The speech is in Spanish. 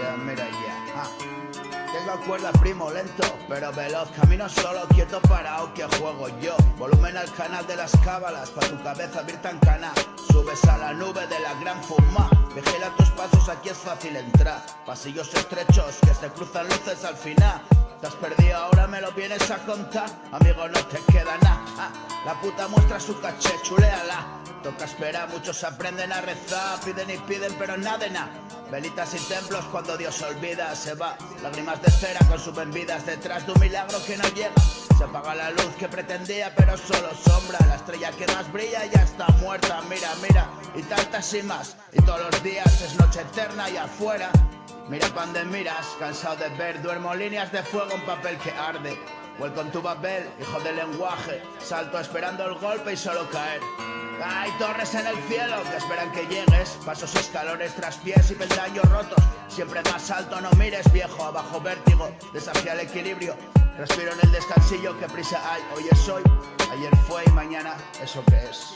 Ya, mira ya. Tengo cuerda, primo, lento, pero veloz. Camino solo, quieto, parado, que juego yo. Volumen al canal de las cábalas, pa' tu cabeza abrir tan cana. Subes a la nube de la gran fuma. Vigila tus pasos, aquí es fácil entrar. Pasillos estrechos, que se cruzan luces al final. Te has perdido, ahora me lo vienes a contar. Amigo, no te queda nada. La puta muestra su caché, chuléala. Toca esperar, muchos aprenden a rezar. Piden y piden, pero nada de nada. Velitas y templos cuando Dios olvida, se va. Lágrimas de cera consumen vidas detrás de un milagro que no llega. Se apaga la luz que pretendía, pero solo sombra. La estrella que más brilla ya está muerta. Mira, mira, y tantas y más. Y todos los días es noche eterna y afuera. Mira pan de miras, cansado de ver. Duermo líneas de fuego en papel que arde. Welcome to Babel, hijo del lenguaje. Salto esperando el golpe y solo caer. Hay torres en el cielo que esperan que llegues. Pasos, escalones, traspiés y peldaños rotos. Siempre más alto, no mires viejo. Abajo vértigo, desafía el equilibrio. Respiro en el descansillo, que prisa hay. Hoy es hoy, ayer fue y mañana eso que es.